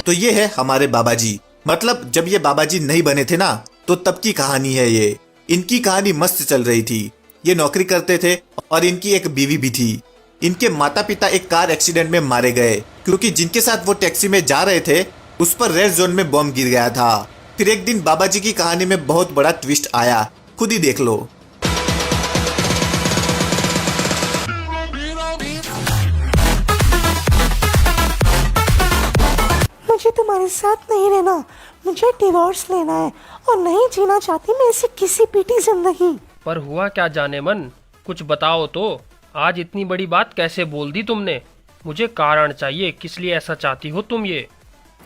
तो ये है हमारे बाबा जी। मतलब जब ये बाबा जी नहीं बने थे ना, तो तब की कहानी है ये। इनकी कहानी मस्त चल रही थी। ये नौकरी करते थे और इनकी एक बीवी भी थी। इनके माता पिता एक कार एक्सीडेंट में मारे गए क्योंकि जिनके साथ वो टैक्सी में जा रहे थे उस पर रेड जोन में बॉम्ब गिर गया था। फिर एक दिन बाबा जी की कहानी में बहुत बड़ा ट्विस्ट आया, खुद ही देख लो। मुझे तुम्हारे साथ नहीं रहना, मुझे डिवोर्स लेना है और नहीं जीना चाहती मैं ऐसी किसी पीटी जिंदगी। पर हुआ क्या जाने मन, कुछ बताओ तो। आज इतनी बड़ी बात कैसे बोल दी तुमने? मुझे कारण चाहिए, किस लिए ऐसा चाहती हो तुम ये?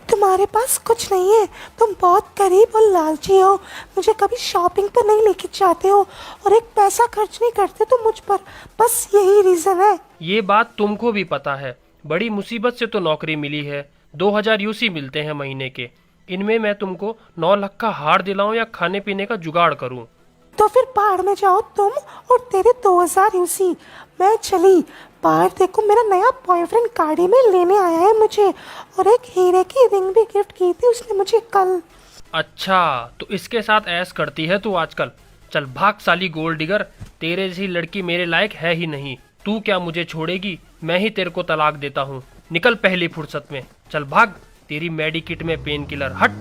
तुम्हारे पास कुछ नहीं है, तुम बहुत गरीब और लालची हो, मुझे कभी शॉपिंग पर नहीं लेके जाते हो और एक पैसा खर्च नहीं करते तुम मुझ पर, बस यही रीजन है। ये बात तुमको भी पता है, बड़ी मुसीबत से तो नौकरी मिली है। 2000 यूसी मिलते हैं महीने के। इनमें मैं तुमको 9 लाख का हार दिलाऊं या खाने पीने का जुगाड़ करूं? तो फिर बाहर में जाओ तुम और तेरे 2000 यूसी। मैं चली बाहर, देखो मेरा नया बॉयफ्रेंड गाड़ी में लेने आया है मुझे, और एक हीरे की रिंग भी गिफ्ट की थी उसने मुझे कल। अच्छा, तो इसके साथ ऐश करती है तू आजकल? चल भाग साली गोल्ड डिगर, तेरे जैसी लड़की मेरे लायक है ही नहीं। तू क्या मुझे छोड़ेगी? मैं ही तेरे को तलाक देता हूँ। निकल पहली फुर्सत में, चल भाग, तेरी मेडिकिट में पेन किलर, हट।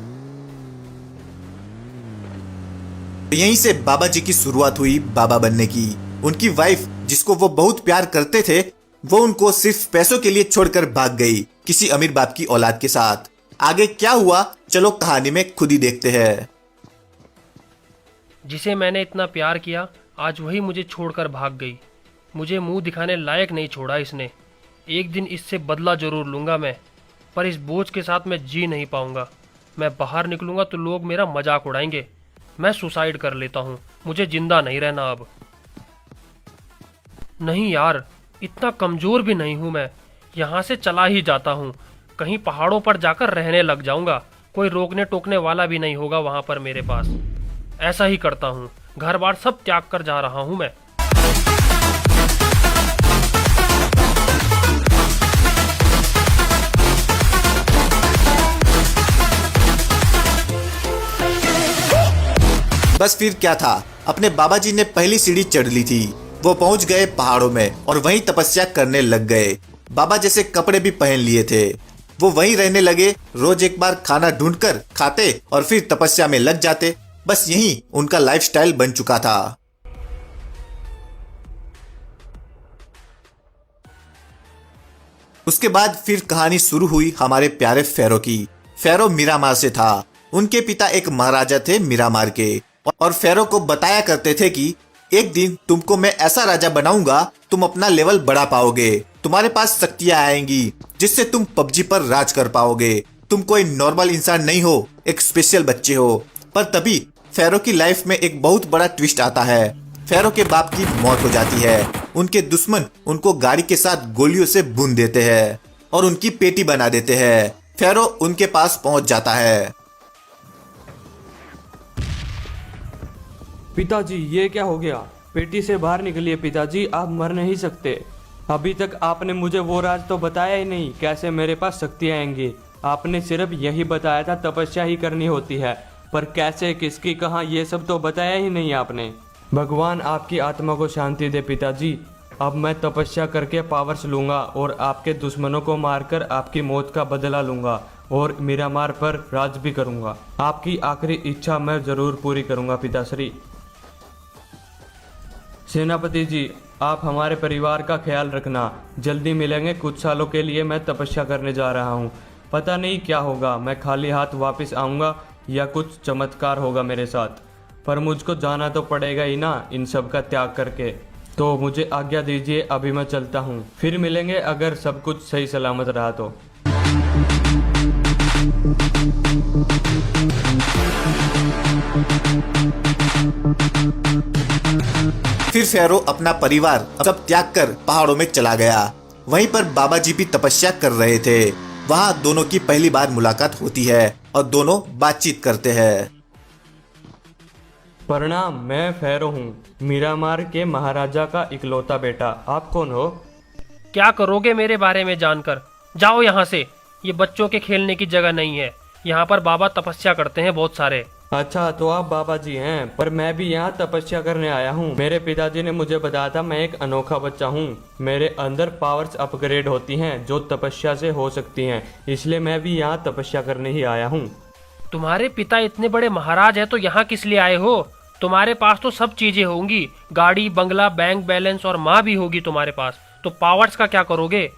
यहीं से बाबा जी की शुरुआत हुई बाबा बनने की। उनकी वाइफ जिसको वो बहुत प्यार करते थे, वो उनको सिर्फ पैसों के लिए छोड़कर भाग गई किसी अमीर बाप की औलाद के साथ। आगे क्या हुआ चलो कहानी में खुद ही देखते हैं। जिसे मैंने इतना प्यार किया, आज वही मुझे छोड़कर भाग गई। मुझे मुंह दिखाने लायक नहीं छोड़ा इसने। एक दिन इससे बदला जरूर लूंगा मैं, पर इस बोझ के साथ मैं जी नहीं पाऊंगा। मैं बाहर निकलूंगा तो लोग मेरा मजाक उड़ाएंगे। मैं सुसाइड कर लेता हूँ, मुझे जिंदा नहीं रहना अब। नहीं यार, इतना कमजोर भी नहीं हूँ मैं। यहाँ से चला ही जाता हूँ, कहीं पहाड़ों पर जाकर रहने लग जाऊंगा। कोई रोकने टोकने वाला भी नहीं होगा वहां पर मेरे पास। ऐसा ही करता हूँ, घर बार सब त्याग कर जा रहा हूँ मैं। बस फिर क्या था, अपने बाबा जी ने पहली सीढ़ी चढ़ ली थी। वो पहुंच गए पहाड़ों में और वहीं तपस्या करने लग गए। बाबा जैसे कपड़े भी पहन लिए थे। वो वहीं रहने लगे, रोज एक बार खाना ढूंढकर खाते और फिर तपस्या में लग जाते। बस यही उनका लाइफस्टाइल बन चुका था। उसके बाद फिर कहानी शुरू हुई हमारे प्यारे फेरो की। फेरो मीरामार से था। उनके पिता एक महाराजा थे मीरामार के, और फेरो को बताया करते थे कि एक दिन तुमको मैं ऐसा राजा बनाऊंगा, तुम अपना लेवल बढ़ा पाओगे, तुम्हारे पास शक्तियां आएंगी जिससे तुम पबजी पर राज कर पाओगे। तुम कोई नॉर्मल इंसान नहीं हो, एक स्पेशल बच्चे हो। पर तभी फेरो की लाइफ में एक बहुत बड़ा ट्विस्ट आता है। फेरो के बाप की मौत हो जाती है। उनके दुश्मन उनको गाड़ी के साथ गोलियों से भून देते हैं और उनकी पेटी बना देते हैं। फेरो उनके पास पहुंच जाता है। पिताजी ये क्या हो गया? पेटी से बाहर निकलिए पिताजी, आप मर नहीं सकते। अभी तक आपने मुझे वो राज तो बताया ही नहीं, कैसे मेरे पास शक्तियाँ आएंगी। आपने सिर्फ यही बताया था तपस्या ही करनी होती है, पर कैसे, किसकी, कहाँ, ये सब तो बताया ही नहीं आपने। भगवान आपकी आत्मा को शांति दे पिताजी। अब मैं तपस्या करके पावर्स लूंगा और आपके दुश्मनों को मारकर आपकी मौत का बदला लूंगा और मीरामार पर राज भी करूंगा। आपकी आखिरी इच्छा मैं जरूर पूरी करूंगा पिताश्री। सेनापति जी, आप हमारे परिवार का ख्याल रखना। जल्दी मिलेंगे, कुछ सालों के लिए मैं तपस्या करने जा रहा हूँ। पता नहीं क्या होगा, मैं खाली हाथ वापस आऊँगा या कुछ चमत्कार होगा मेरे साथ, पर मुझको जाना तो पड़ेगा ही ना इन सब का त्याग करके। तो मुझे आज्ञा दीजिए, अभी मैं चलता हूँ। फिर मिलेंगे अगर सब कुछ सही सलामत रहा तो। फिर फेरो अपना परिवार सब त्याग कर पहाड़ों में चला गया। वहीं पर बाबा जी भी तपस्या कर रहे थे। वहाँ दोनों की पहली बार मुलाकात होती है और दोनों बातचीत करते हैं। प्रणाम, मैं फेरो हूँ, मीरामार के महाराजा का इकलौता बेटा। आप कौन हो? क्या करोगे मेरे बारे में जानकर? जाओ यहाँ से। ये बच्चों के खेलने की जगह नहीं है। यहाँ पर बाबा तपस्या करते हैं बहुत सारे। अच्छा, तो आप बाबा जी हैं, पर मैं भी यहाँ तपस्या करने आया हूँ। मेरे पिताजी ने मुझे बताया था मैं एक अनोखा बच्चा हूँ। मेरे अंदर पावर्स अपग्रेड होती हैं जो तपस्या से हो सकती हैं, इसलिए मैं भी यहाँ तपस्या करने ही आया हूँ। तुम्हारे पिता इतने बड़े महाराज हैं तो यहाँ किस लिए आए हो? तुम्हारे पास तो सब चीजें होंगी, गाड़ी, बंगला, बैंक बैलेंस और माँ भी होगी तुम्हारे पास, तो पावर्स का क्या करोगे?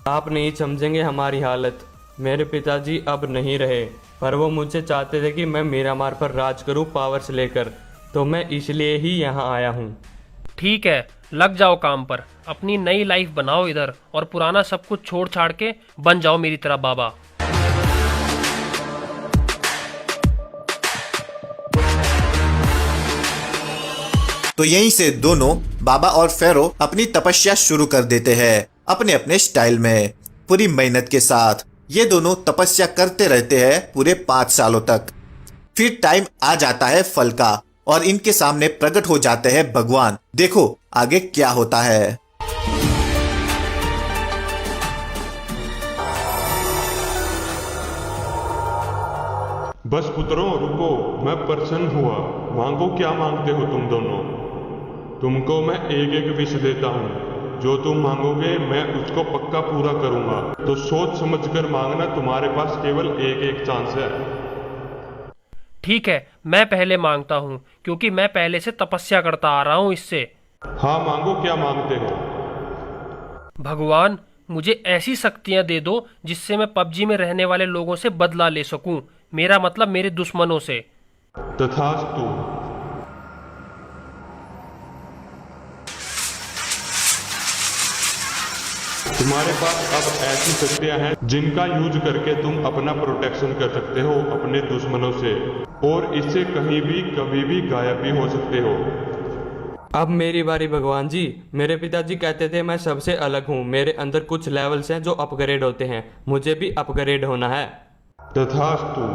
आप नहीं समझेंगे हमारी हालत। मेरे पिताजी अब नहीं रहे, पर वो मुझसे चाहते थे कि मैं मीरामार पर राज करूं पावर्स लेकर, तो मैं इसलिए ही यहाँ आया हूँ। ठीक है, लग जाओ काम पर, अपनी नई लाइफ बनाओ इधर, और पुराना सब कुछ छोड़ छाड़ के बन जाओ मेरी तरह बाबा। तो यहीं से दोनों बाबा और फेरो अपनी तपस्या शुरू कर देते हैं अपने अपने स्टाइल में। पूरी मेहनत के साथ ये दोनों तपस्या करते रहते हैं पूरे 5 सालों तक। फिर टाइम आ जाता है फल का और इनके सामने प्रकट हो जाते हैं भगवान। देखो आगे क्या होता है। बस पुत्रों रुको, मैं प्रसन्न हुआ। मांगो, क्या मांगते हो तुम दोनों? तुमको मैं एक एक विश देता हूँ, जो तुम मांगोगे मैं उसको पक्का पूरा करूंगा। तो सोच समझकर मांगना, तुम्हारे पास केवल एक एक चांस है। ठीक है, मैं पहले मांगता हूँ क्योंकि मैं पहले से तपस्या करता आ रहा हूँ इससे। हाँ मांगो, क्या मांगते हो? भगवान, मुझे ऐसी शक्तियां दे दो जिससे मैं पबजी में रहने वाले लोगों से बदला ले सकूं, मेरा मतलब मेरे दुश्मनों से। तथास्तु। तुम्हारे पास अब ऐसी शक्तियां हैं जिनका यूज करके तुम अपना प्रोटेक्शन कर सकते हो अपने दुश्मनों से, और इससे कहीं भी कभी भी गायब भी हो सकते हो। अब मेरी बारी भगवान जी। मेरे पिताजी कहते थे मैं सबसे अलग हूँ, मेरे अंदर कुछ लेवल्स हैं जो अपग्रेड होते हैं, मुझे भी अपग्रेड होना है। तथास्तु।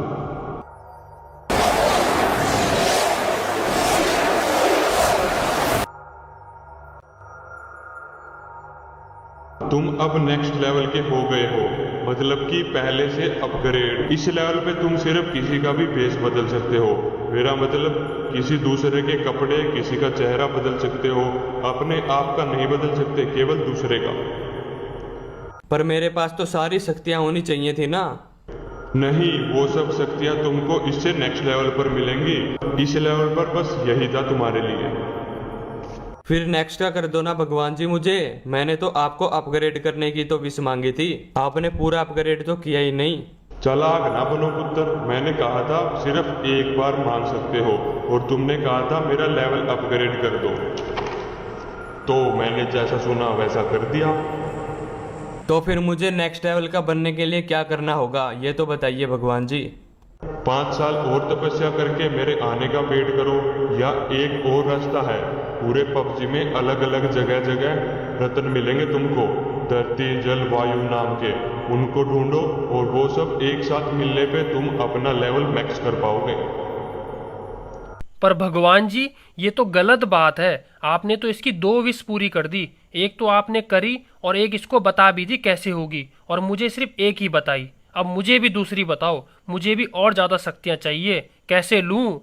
तुम अब नेक्स्ट लेवल के हो गए हो, मतलब कि पहले से अपग्रेड। इस लेवल पे तुम सिर्फ किसी का भी फेस बदल सकते हो, मेरा मतलब किसी दूसरे के कपड़े, किसी का चेहरा बदल सकते हो, अपने आप का नहीं बदल सकते, केवल दूसरे का। पर मेरे पास तो सारी शक्तियाँ होनी चाहिए थी ना। नहीं, वो सब शक्तियाँ तुमको इससे नेक्स्ट लेवल पर मिलेंगी। इस लेवल पर बस यही था तुम्हारे लिए। फिर नेक्स्ट का कर दो ना भगवान जी मुझे। मैंने तो आपको अपग्रेड करने की तो विश मांगी थी, आपने पूरा अपग्रेड तो किया ही नहीं। चालाक ना बनो पुत्र, मैंने कहा था सिर्फ एक बार मांग सकते हो, और तुमने कहा था मेरा लेवल अपग्रेड कर दो, तो मैंने जैसा सुना वैसा कर दिया। तो फिर मुझे नेक्स्ट लेवल का बनने के लिए क्या करना होगा, ये तो बताइए भगवान जी। 5 साल और तपस्या करके मेरे आने का वेट करो, या एक और रास्ता है। पूरे पबजी में अलग अलग जगह जगह रत्न मिलेंगे तुमको, धरती, जल, वायु नाम के। उनको ढूंढो और वो सब एक साथ मिलने पे तुम अपना लेवल मैक्स कर पाओगे। पर भगवान जी, ये तो गलत बात है। आपने तो इसकी 2 विश पूरी कर दी, एक तो आपने करी और एक इसको बता भी दी कैसे होगी, और मुझे सिर्फ एक ही बताई। अब मुझे भी दूसरी बताओ, मुझे भी और ज्यादा शक्तियां चाहिए, कैसे लूं?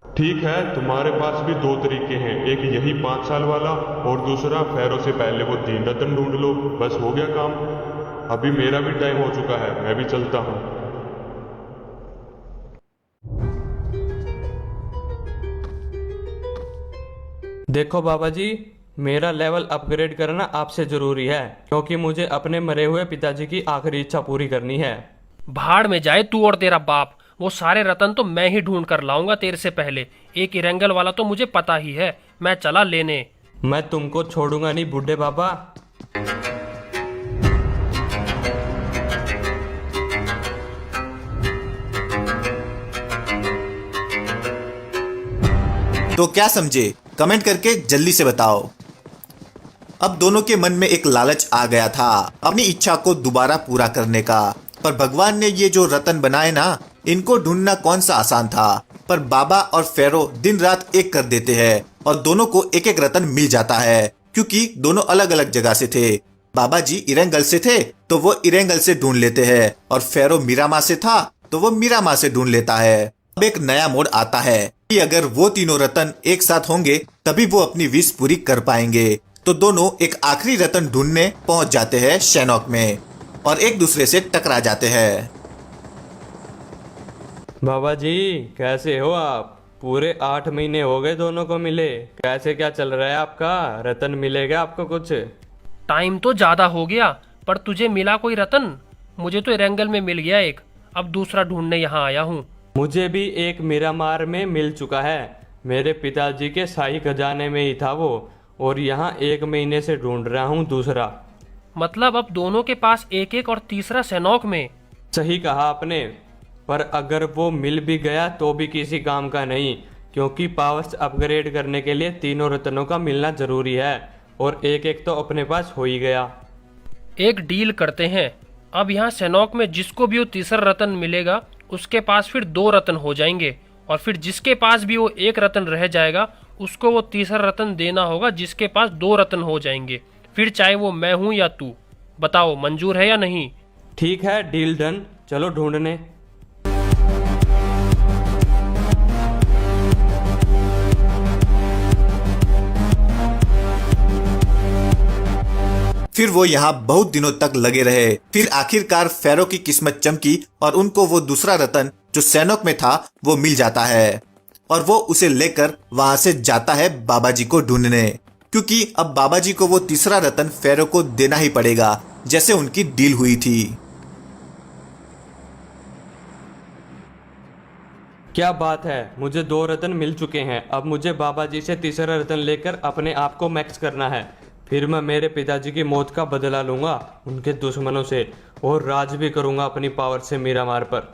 ठीक है, तुम्हारे पास भी 2 तरीके हैं, एक यही 5 साल वाला, और दूसरा फेरो से पहले वो 3 रत्न ढूंढ लो, बस हो गया काम। अभी मेरा भी टाइम हो चुका है, मैं भी चलता हूँ। देखो बाबा जी, मेरा लेवल अपग्रेड करना आपसे जरूरी है, क्योंकि मुझे अपने मरे हुए पिताजी की आखिरी इच्छा पूरी करनी है। भाड़ में जाए तू और तेरा बाप, वो सारे रतन तो मैं ही ढूंढ कर लाऊंगा तेरे से पहले। एक इरेंगल वाला तो मुझे पता ही है, मैं चला लेने। मैं तुमको छोड़ूंगा नहीं बूढ़े बाबा। तो क्या समझे, कमेंट करके जल्दी से बताओ। अब दोनों के मन में एक लालच आ गया था अपनी इच्छा को दोबारा पूरा करने का। पर भगवान ने ये जो रतन बनाए ना, इनको ढूंढना कौन सा आसान था। पर बाबा और फेरो दिन रात एक कर देते हैं और दोनों को एक एक रतन मिल जाता है, क्योंकि दोनों अलग अलग जगह से थे। बाबा जी इरेंगल से थे तो वो इरेंगल से ढूंढ लेते हैं, और फेरो मीरामार से था तो वो मीरामार से ढूंढ लेता है। अब एक नया मोड़ आता है कि अगर वो तीनों रतन एक साथ होंगे तभी वो अपनी विश पूरी कर पाएंगे। तो दोनों एक आखिरी रतन ढूंढने पहुंच जाते हैं शैनॉक में और एक दूसरे से टकरा जाते हैं। बाबा जी कैसे हो आप? पूरे 8 महीने हो गए दोनों को मिले, कैसे क्या चल रहा है आपका? रतन मिलेगा आपको कुछ? टाइम तो ज़्यादा हो गया, पर तुझे मिला कोई रतन? मुझे तो इरेंगल में मिल गया एक, अब दूसरा ढूंढने यहाँ आया हूँ। मुझे भी एक मीरामार में मिल चुका है, मेरे पिताजी के शाही खजाने में ही था वो, और यहाँ 1 महीने से ढूंढ रहा हूँ दूसरा। मतलब अब दोनों के पास एक एक और तीसरा शैनॉक में? सही कहा आपने, पर अगर वो मिल भी गया तो भी किसी काम का नहीं, क्योंकि पावर्स अपग्रेड करने के लिए तीनों रत्नों का मिलना जरूरी है, और एक एक तो अपने पास हो ही गया। एक डील करते हैं, अब यहाँ शैनॉक में जिसको भी वो तीसरा रतन मिलेगा उसके पास फिर 2 रतन हो जाएंगे, और फिर जिसके पास भी वो 1 रतन रह जाएगा उसको वो तीसरा रतन देना होगा जिसके पास 2 रतन हो जाएंगे, फिर चाहे वो मैं हूँ या तू। बताओ मंजूर है या नहीं? ठीक है, डील डन, चलो ढूंढने। फिर वो यहाँ बहुत दिनों तक लगे रहे। फिर आखिरकार फेरो की किस्मत चमकी और उनको वो दूसरा रतन जो शैनॉक में था वो मिल जाता है, और वो उसे लेकर वहां से जाता है बाबा जी को ढूंढने, क्योंकि अब बाबा जी को वो तीसरा रतन फेरो को देना ही पड़ेगा जैसे उनकी डील हुई थी। क्या बात है, मुझे 2 रतन मिल चुके हैं। अब मुझे बाबा जी से तीसरा रतन लेकर अपने आप को मैक्स करना है, फिर मैं मेरे पिताजी की मौत का बदला लूंगा उनके दुश्मनों से, और राज भी करूंगा अपनी पावर से मीरामार पर।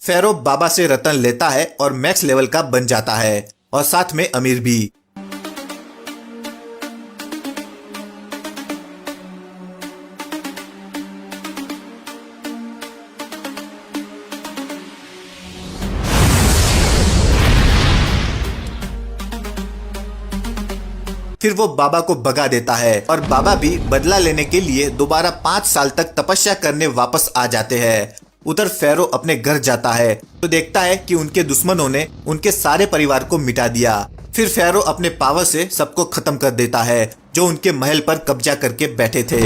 फेरो बाबा से रतन लेता है और मैक्स लेवल का बन जाता है, और साथ में अमीर भी। फिर वो बाबा को भगा देता है और बाबा भी बदला लेने के लिए दोबारा 5 साल तक तपस्या करने वापस आ जाते हैं। उधर फेरो अपने घर जाता है तो देखता है कि उनके दुश्मनों ने उनके सारे परिवार को मिटा दिया। फिर फेरो अपने पावर से सबको खत्म कर देता है जो उनके महल पर कब्जा करके बैठे थे।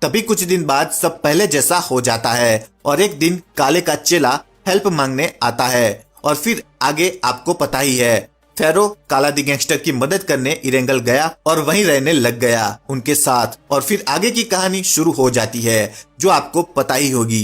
तभी कुछ दिन बाद सब पहले जैसा हो जाता है, और एक दिन काले का चेला हेल्प मांगने आता है, और फिर आगे आपको पता ही है। फेरो काला दी गैंगस्टर की मदद करने इरेंगल गया और वहीं रहने लग गया उनके साथ, और फिर आगे की कहानी शुरू हो जाती है जो आपको पता ही होगी।